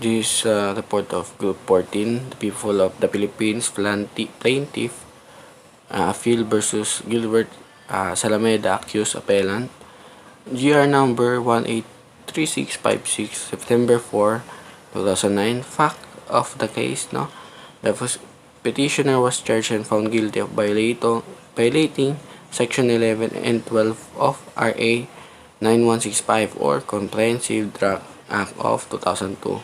This report of Group 14, the people of the Philippines plaintiff Phil versus Gilbert Salameda accused appellant GR number 183656 September 4, 2009. Fact of the case, no? The petitioner was charged and found guilty of violating Section 11 and 12 of RA 9165 or Comprehensive Drug Act of 2002.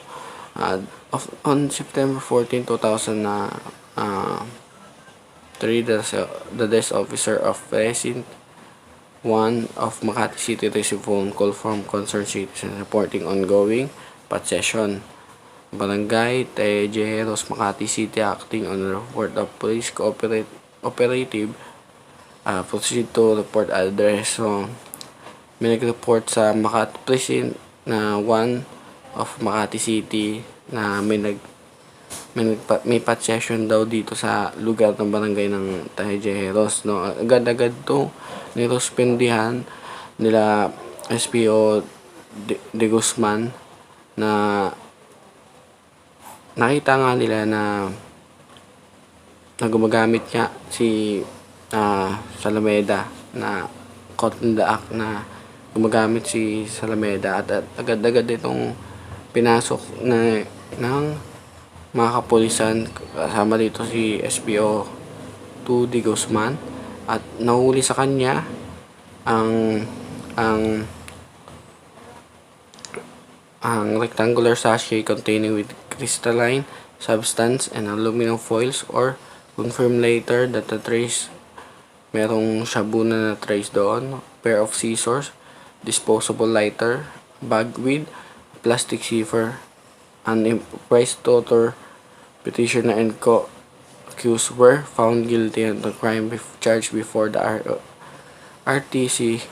On September 14, 2003, the desk officer of Precinct 1 of Makati City received phone call from concerned citizens reporting ongoing possession. Barangay Tejeros, Makati City, acting on the report of police operative proceed to report address. So, may nag-report sa Makati Precinct na 1 of Makati City na may possession daw dito sa lugar ng barangay ng Tejeros, no? Agad-agad to nirespondihan nila SPO De Guzman na nakita nga nila na gumagamit nga si Salameda na caught in the act na gumagamit si Salameda at agad-agad itong pinasok ng mga kapulisan kasama dito si SPO 2 De Guzman at nahuli sa kanya ang rectangular sachet containing with crystalline substance and aluminum foils or confirm later that the trace merong shabu na trace doon, pair of scissors, disposable lighter, bag with plastic zipper, an improvised torture. Petitioner and co-accused were found guilty of the crime charged before the RTC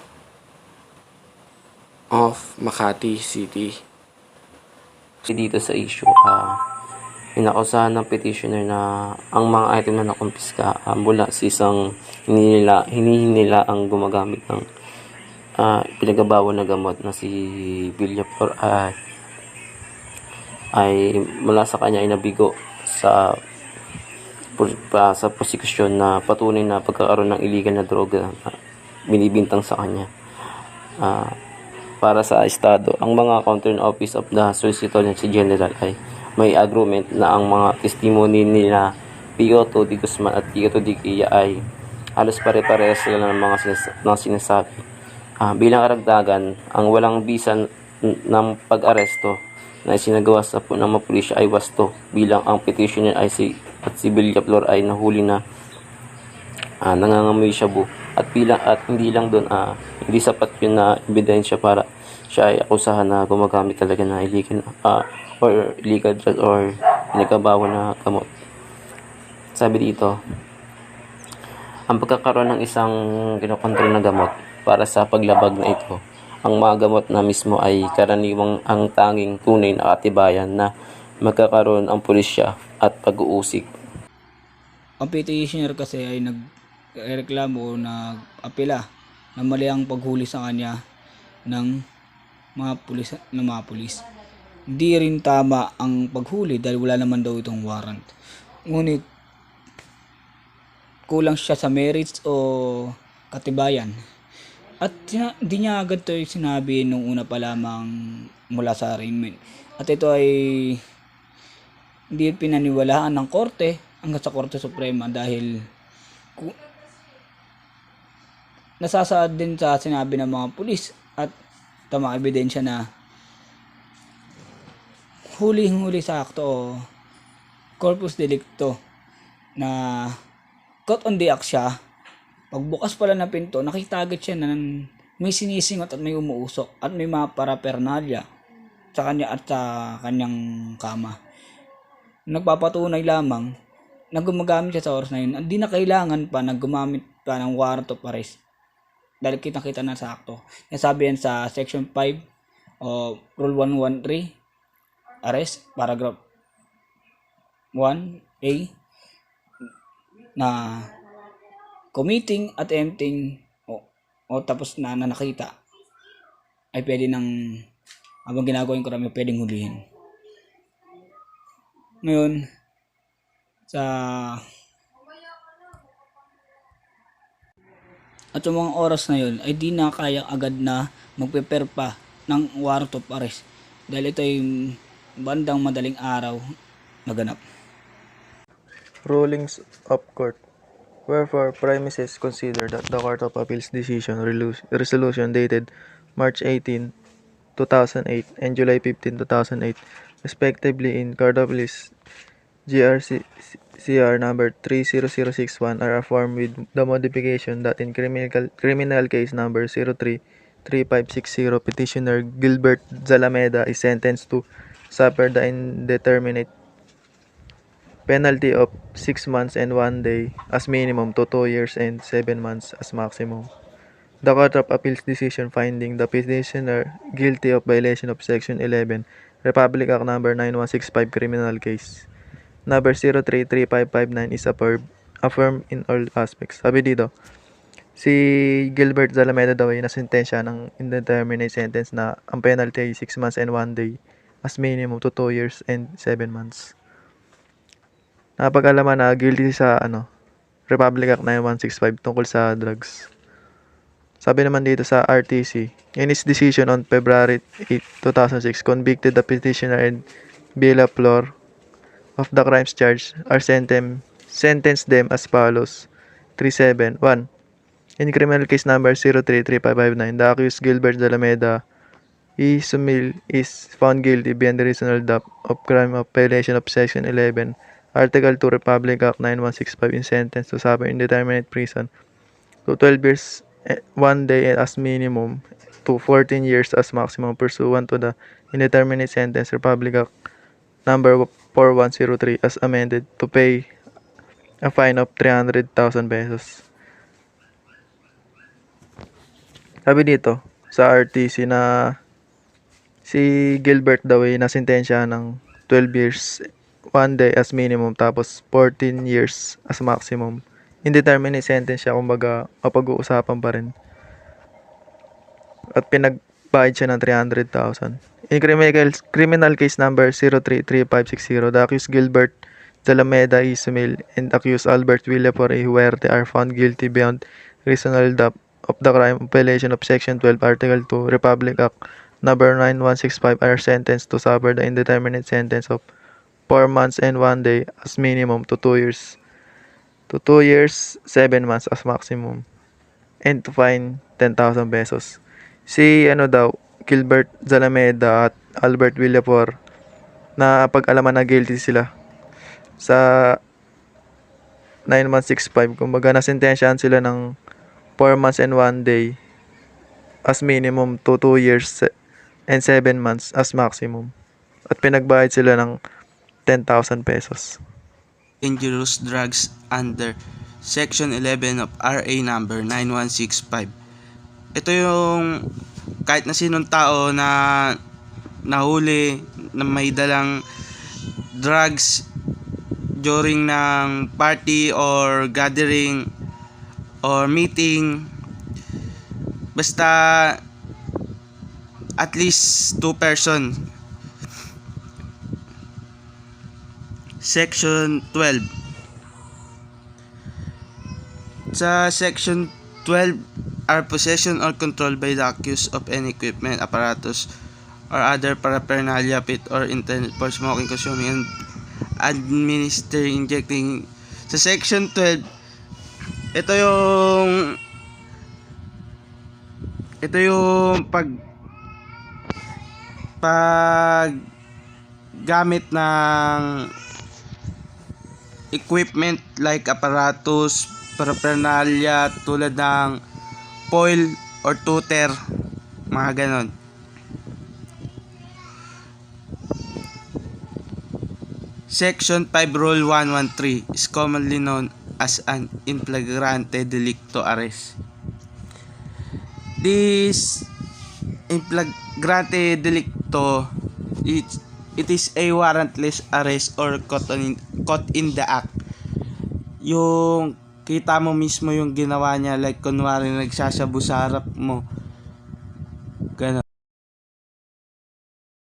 of Makati City. Dito sa issue, inakusahan ng petitioner na ang mga item na nakumpiska mula sa isang hinihingi nila ang gumagamit ng pinagbabawan na gamot na si Villaflor ay mula sa kanya ay nabigo sa prosecution na patunay na pagkakaroon ng illegal na droga na binibintang sa kanya. Para sa estado, ang mga Concerned Office of the Solicitor General ay may agreement na ang mga testimony nila P.O.T. De Guzman at P.O.T. De Quia ay halos pare-parehas sila ng mga sinasabi. Bilang karagdagan, ang walang bisa ng pag-aresto na isinagawa sa ng mga pulisya ay wasto bilang ang petitioner ay si Villaflor ay nahuli na nangangamoy shabu at hindi lang doon hindi sapat yun na ebidensya para siya ay akusahan na gumagamit talaga na illegal drug or pinagbabawan na gamot. Sabi dito, ang pagkakaroon ng isang kinokontrol na gamot para sa paglabag na ito, ang mga gamot na mismo ay karaniwang ang tanging tunay na katibayan na magkakaroon ang pulisya at pag-uusig. Ang petitioner kasi ay nagreklamo o nag-apela na mali ang paghuli sa kanya ng mga pulis. Hindi rin tama ang paghuli dahil wala naman daw itong warrant. Ngunit kulang siya sa merits o katibayan. At di niya agad ito sinabi nung una pa lamang mula sa arraignment. At ito ay hindi pinaniwalaan ng korte hanggang sa Korte Suprema dahil nasasaad din sa sinabi ng mga pulis at tamang ebidensya na huli sa akto o corpus delicto na caught on the act siya. Pagbukas pala ng pinto, nakita agad siya na may sinisingot at may umuusok at may mga paraphernalia sa kanya at sa kanyang kama. Nagpapatunay lamang na gumagamit siya sa oras na yun. Hindi na kailangan pa na gumamit pa ng warrant of arrest dahil kita na sa akto. Nasabi yan sa Section 5 o Rule 113 arrest, paragraph 1A na committing, attempting o tapos na nakita ay pwede nang habang ginagawa yung krami pwedeng hulihin. Ngayon, sa at yung mga oras na yun ay di na kaya agad na magpe-prepare pa ng warrant of arrest dahil ito ay bandang madaling araw naganap. Rulings of court. Wherefore, premises consider that the Court of Appeals decision resolution dated March 18, 2008 and July 15, 2008, respectively in Court of Appeals GRCR number 30061 are affirmed with the modification that in criminal case number 033560, petitioner Gilbert Zalameda is sentenced to suffer the indeterminate penalty of 6 months and 1 day as minimum to 2 years and 7 months as maximum. The Court of Appeals decision finding the petitioner guilty of violation of Section 11, Republic Act number 9165 criminal case. Number 033559 is affirmed in all aspects. Sabi dito, si Gilbert Zalameda daw ay nasentensya ng indeterminate sentence na ang penalty ay 6 months and 1 day as minimum to 2 years and 7 months. Napag-alaman na guilty sa Republic Act 9165 tungkol sa drugs. Sabi naman dito sa RTC, in its decision on February 8, 2006, convicted the petitioner and Bella Flor of the crimes charged are sentenced them as follows. 37. 1. In criminal case number 033559, the accused Gilbert Zalameda is found guilty beyond the reasonable doubt of crime of violation of Section 11, Article 2, Republic Act 9165 in sentence to suffer indeterminate prison to 12 years 1 day as minimum to 14 years as maximum pursuant to the indeterminate sentence Republic Act number 4103 as amended to pay a fine of 300,000 pesos. Sabi dito sa RTC na si Gilbert daw ay nasentensya ng 12 years 1 day as minimum tapos 14 years as maximum. Indeterminate sentence siya, kumbaga mapag-uusapan pa rin. At pinagbayad siya ng 300,000. In criminal case number 033560, the accused Gilbert Zalameda Ismail and accused Albert Villapor A. Huerte are found guilty beyond reasonable doubt of the crime of violation of Section 12, Article 2, Republic Act number 9165 are sentenced to suffer the indeterminate sentence of 4 months and 1 day as minimum to 2 years. To 2 years, 7 months as maximum. And to fine 10,000 pesos. Si Gilbert Zalameda at Albert Villapor na pag-alaman na guilty sila sa 9165. Kumbaga nasentensyahan sila ng 4 months and 1 day as minimum to 2 years and 7 months as maximum. At pinagbayad sila ng 10,000 pesos. Dangerous drugs under Section 11 of RA number 9165. Ito yung kahit na sinong tao na nahuli na may dalang drugs during ng party or gathering or meeting, basta at least 2 person. Section 12. Sa Section 12 are possession or control by the accused of any equipment, apparatus, or other paraphernalia fit or intended for smoking, consuming, and administering, injecting. Sa Section 12, ito yung pag gamit ng equipment like apparatus, paraphernalia tulad ng foil or tutor, mga ganon. Section 5 Rule 113 is commonly known as an in flagrante delicto arrest. This in flagrante delicto, it is a warrantless arrest or caught in the act. Yung kita mo mismo yung ginawa niya, like kunwari nagsasabu sa harap mo,